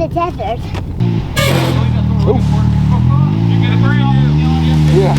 tethered. Oh. You get a breathe. Yeah.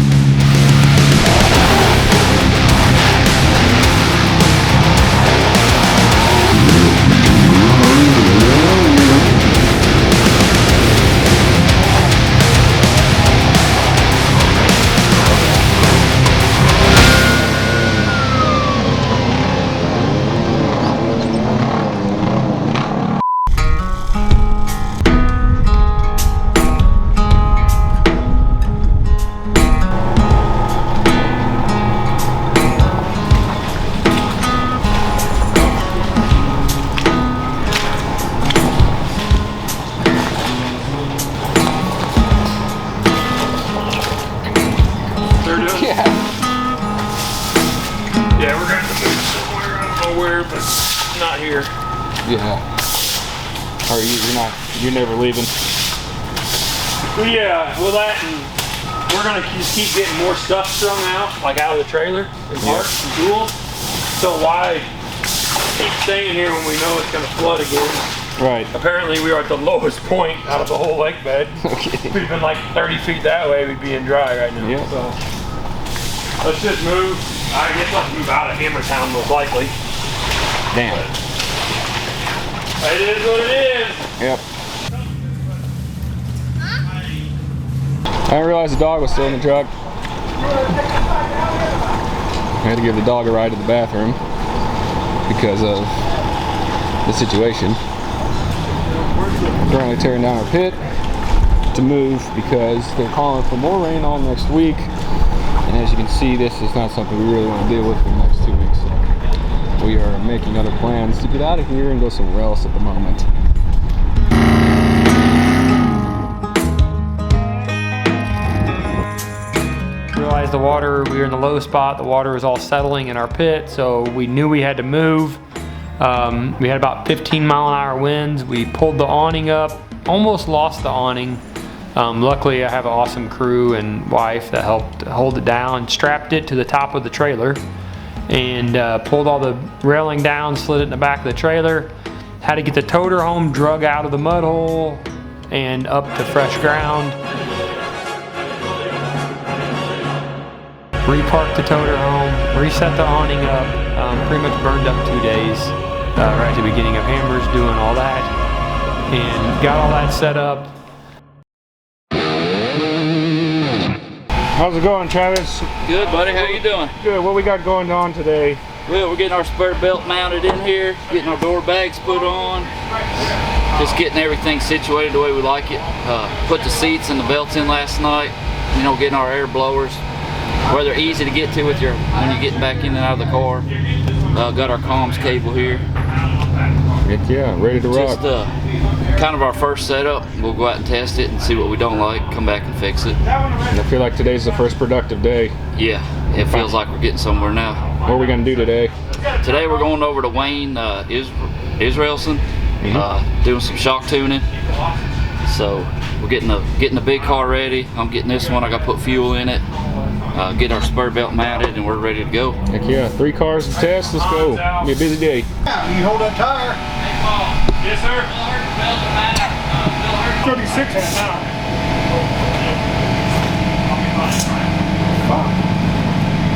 Yeah, we're going to move somewhere. I don't know where, but not here. Yeah. Or you're never leaving? Yeah, well that and we're going to just keep getting more stuff strung out, like out of the trailer, and parts and tools. So why keep staying here when we know it's going to flood again? Right. Apparently we are at the lowest point out of the whole lake bed. Okay. If we'd been like 30 feet that way, we'd be in dry right now. Yeah. So let's just move. I guess let's move out of Hammertown most likely. Damn. But it is what it is. Yep. I didn't realize the dog was still in the truck. I had to give the dog a ride to the bathroom because of the situation. Currently tearing down our pit to move because they're calling for more rain on next week. And as you can see, this is not something we really want to deal with for the next 2 weeks. So we are making other plans to get out of here and go somewhere else at the moment. Realized the water, we were in the low spot, the water was all settling in our pit, so we knew we had to move. We had about 15-mile-an-hour winds. We pulled the awning up, almost lost the awning. Luckily, I have an awesome crew and wife that helped hold it down, strapped it to the top of the trailer, and pulled all the railing down, slid it in the back of the trailer. Had to get the toter home, drug out of the mud hole, and up to fresh ground. Reparked the toter home, reset the awning up, pretty much burned up 2 days, right at the beginning of hammers, doing all that, and got all that set up. How's it going, Travis? Good, buddy. How you doing? Good. What we got going on today? Well, we're getting our spur belt mounted in here, getting our door bags put on, just getting everything situated the way we like it. Put the seats and the belts in last night. You know, getting our air blowers where they're easy to get to with your when you're getting back in and out of the car. Got our comms cable here. Heck yeah, ready to rock. Just kind of our first setup. We'll go out and test it and see what we don't like, come back and fix it. I feel like today's the first productive day. Yeah, it feels like we're getting somewhere now. What are we gonna do today? Today we're going over to Wayne Israelson, doing some shock tuning. So we're getting the big car ready. I'm getting this one. I got to put fuel in it. Get our spur belt mounted, and we're ready to go. Heck yeah, 3 cars to test. Let's go. It'll be a busy day. Yeah, you hold that tire. Yes, sir. 36 now.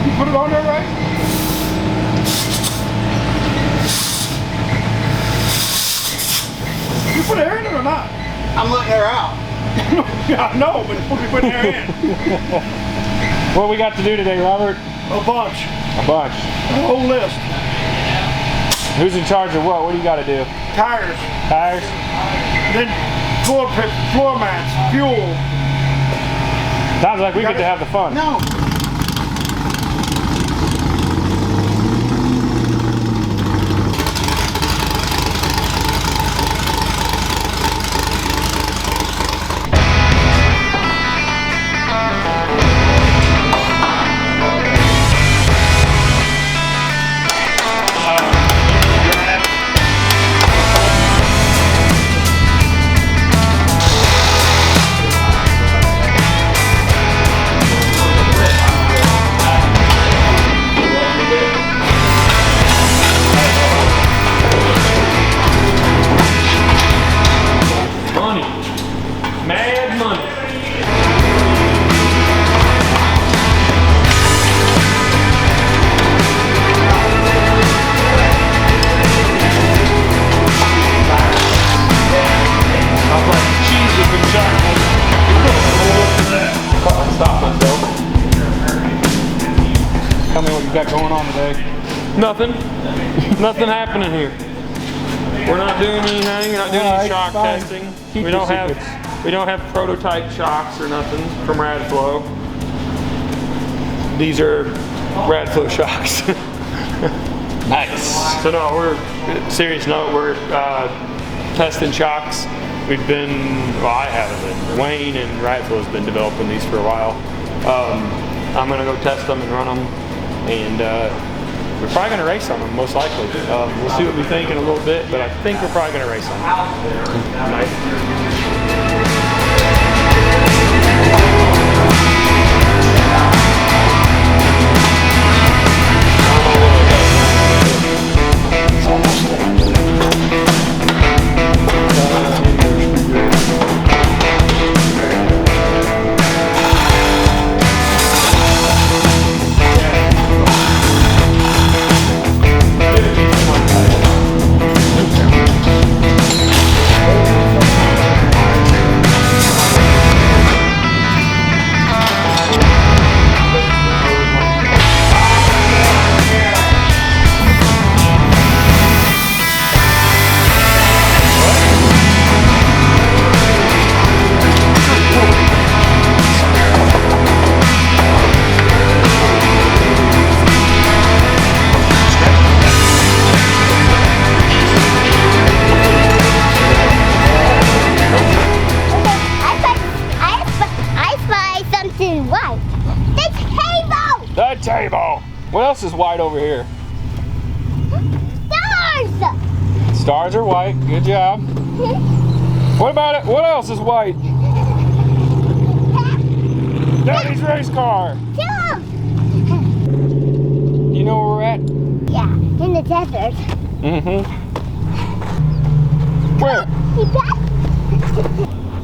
You put it on there, right? You put air in it or not? I'm letting air out. Yeah, I know, but it's supposed to be putting air in. What we got to do today, Robert? A bunch. A bunch. A whole list. Who's in charge of what? What do you got to do? Tires. Tires? Then floor mats, fuel. Sounds like we get to have the fun. No. on today? Nothing. Nothing happening here. We're not doing anything. We're not doing any shock testing. Keep We your don't secrets. have prototype shocks or nothing from Radflow. These are Radflow shocks. Nice. So no, we're serious note. We're testing shocks. We've been, well, I haven't been. Wayne and Radflow's been developing these for a while. I'm gonna go test them and run them, and we're probably gonna race on them most likely. We'll see what we think in a little bit, but I think we're probably gonna race on them. Nice. The table! What else is white over here? Stars! Stars are white. Good job. What about it? What else is white? Daddy's race car. You know where we're at? Yeah, in the desert. Mm-hmm. Where?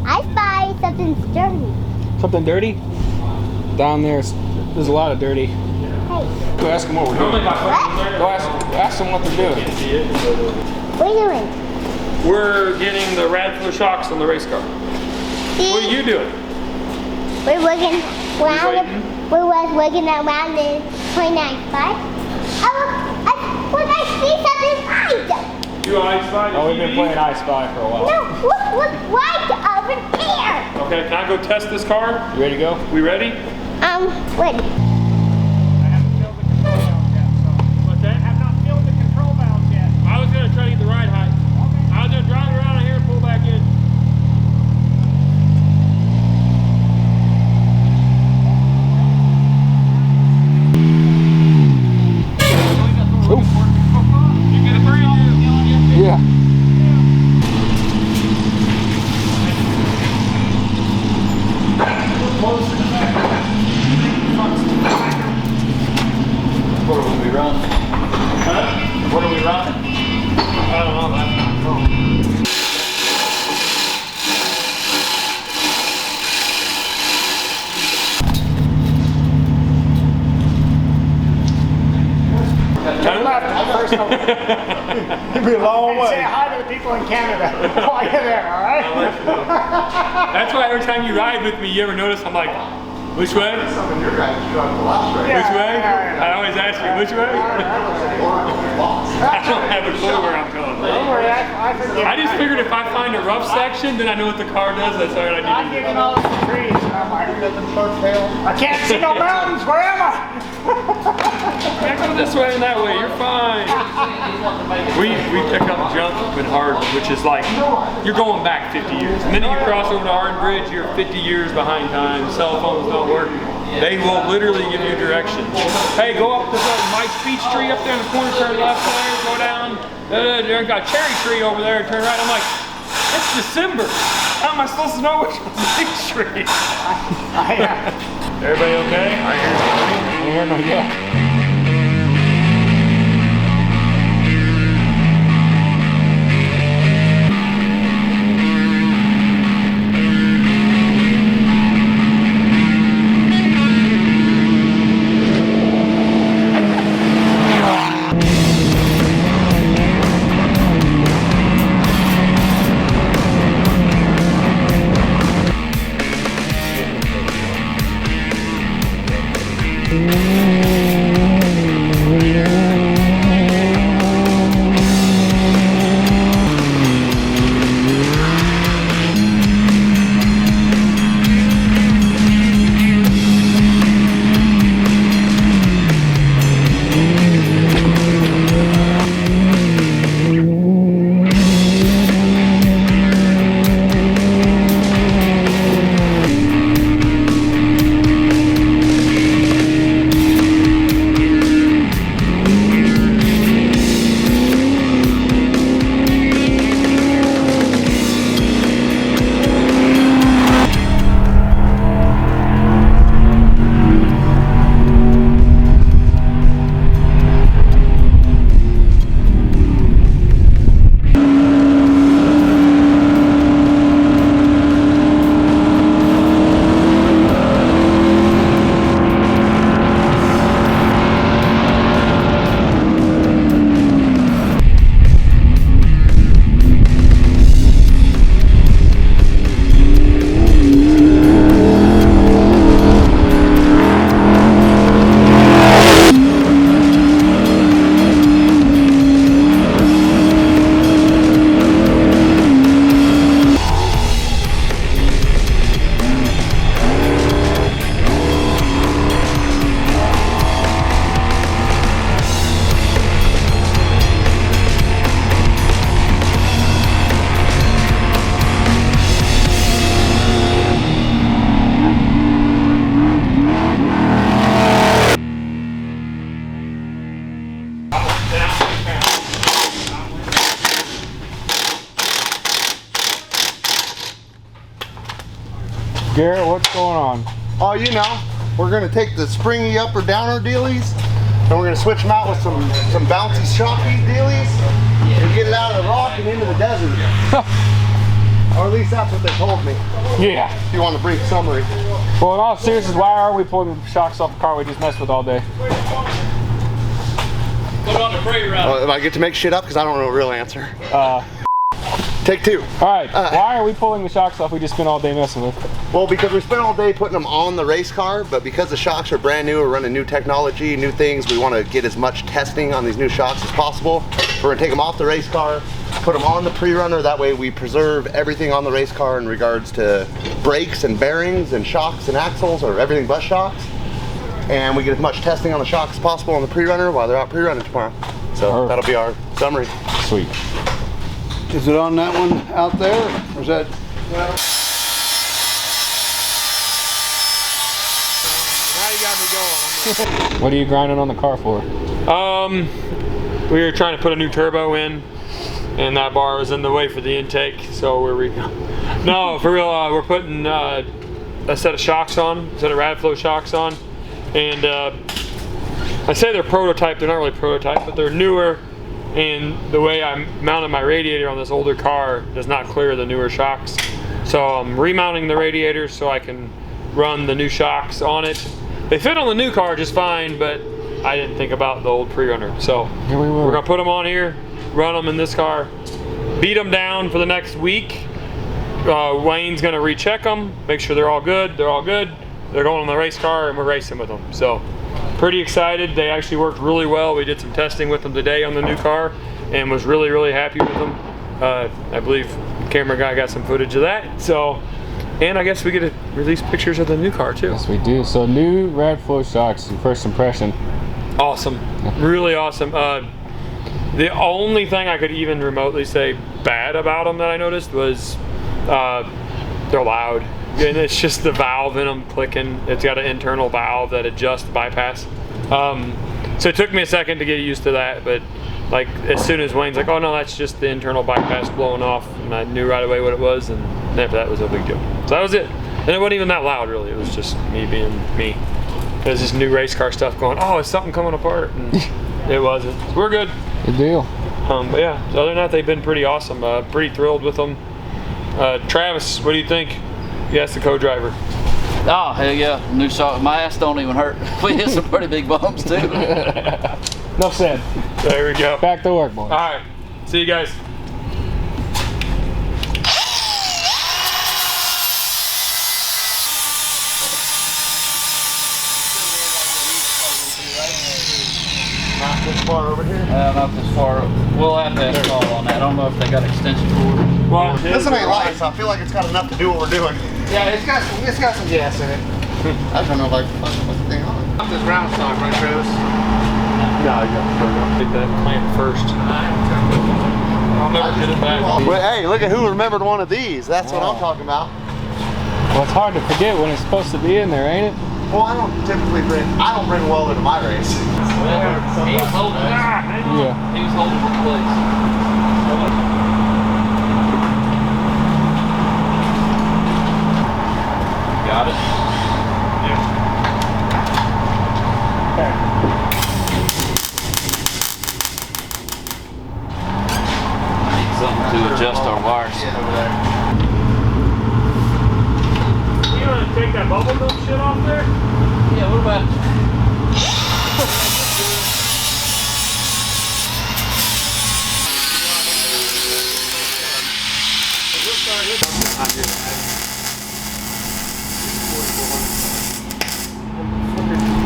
I spy something dirty. Something dirty? Down there, there's a lot of dirty. Hey, Go ask them what we're doing. what? Go ask them what they're doing. What are you doing? We're getting the Radflow shocks on the race car. What are you doing? We're working around. waiting? We was working around the 29th spot. Oh, look, I see something white. You I Spy? Oh, we've been playing I Spy for a while. No, look, white over there. Okay, can I go test this car? You ready to go? We ready? Ready. What's that? Have not filled the control valves yet. I was gonna try to get the ride height. I was gonna drive around here and pull back in. Ooh. You get a brand new. Yeah. What are we running? Huh? What are we running? I don't know. That's not cool. Turn left. First over. It'd be a long way. Say hi to the people in Canada while you're there, all right? That's why every time you ride with me, you ever notice I'm like, which way? Which way? I always ask you, which way? I don't have a clue where I'm going. Don't worry, I forget. I just figured if I find a rough section, then I know what the car does. That's all I I'm need to do. getting all the trees, and I'm like, I can't see no mountains. Where am I? Yeah, go this way and that way. You're fine. We pick up junk in Hardin, which is like you're going back 50 years. The minute you cross over to Hardin Bridge, you're 50 years behind time. Cell phones don't work. They will literally give you directions. Hey, go up to the Mike's Peach Tree up there in the corner, turn left there, go down. There's got a cherry tree over there, turn right. I'm like, it's December. How am I supposed to know which one's the peach tree? Everybody okay? I hear no yeah. Mm-hmm. Garrett, what's going on? Oh, you know, we're gonna take the springy upper downer dealies and we're gonna switch them out with some bouncy shocky dealies and get it out of the rock and into the desert. Or at least that's what they told me. Yeah. If you want a brief summary. Well, in all seriousness, why are we pulling shocks off the car we just messed with all day? Put on the pre-run. If I get to make shit up because I don't know a real answer. Take two. All right, why are we pulling the shocks off we just spent all day messing with? Well, because we spent all day putting them on the race car, but because the shocks are brand new, we're running new technology, new things, we want to get as much testing on these new shocks as possible. We're going to take them off the race car, put them on the pre-runner, that way we preserve everything on the race car in regards to brakes and bearings and shocks and axles, or everything but shocks. And we get as much testing on the shocks as possible on the pre-runner while they're out pre-running tomorrow. So that'll be our summary. Sweet. Is it on that one out there, or is that? Now you got me going. What are you grinding on the car for? We were trying to put a new turbo in, and that bar was in the way for the intake, so no, for real, we're putting a set of shocks on, a set of Radflow shocks on, and I say they're prototype, they're not really prototype, but they're newer, and the way I mounted my radiator on this older car does not clear the newer shocks. So I'm remounting the radiator so I can run the new shocks on it. They fit on the new car just fine, but I didn't think about the old pre-runner. So we're gonna put them on here, run them in this car, beat them down for the next week. Wayne's gonna recheck them, make sure they're all good. They're all good. They're going on the race car and we're racing with them. So pretty excited. They actually worked really well. We did some testing with them today on the new car and was really, really happy with them. I believe the camera guy got some footage of that. So, and I guess we get to release pictures of the new car too. Yes, we do. So new Radflow shocks, your first impression? Awesome, really awesome. The only thing I could even remotely say bad about them that I noticed was they're loud. And it's just the valve in them clicking. It's got an internal valve that adjusts the bypass. So it took me a second to get used to that, but like as soon as Wayne's like, oh no, that's just the internal bypass blowing off, and I knew right away what it was, and after that was no big deal. So that was it. And it wasn't even that loud really, it was just me being me. There's this new race car stuff going, oh, is something coming apart? And it wasn't. So we're good. Good deal. But yeah, so other than that, they've been pretty awesome. Pretty thrilled with them. Travis, what do you think? Yes, the co-driver. Oh, hell yeah. New shock. My ass don't even hurt. We hit some pretty big bumps too. Enough said. There we go. Back to work, boys. All right. See you guys. Not this far over here. Not this far. We'll have to install on that. I don't know if they got extension cord. Well, This one ain't light, so I feel like it's got enough to do what we're doing. Yeah, it's got some gas in it. I don't know if I can put the thing on. I'm just round stock, right, Travis? no, you got to take that plant first. I'll never get it back. Well, hey, look at who remembered one of these. That's what I'm talking about. Well, it's hard to forget when it's supposed to be in there, ain't it? Well, I don't bring welder to my race. He was holding it. Yeah. He was holding it in place. Got it? Yeah. Need something to adjust our wires. You want to take that bubble milk shit off there? Yeah, what about...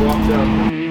Walked up.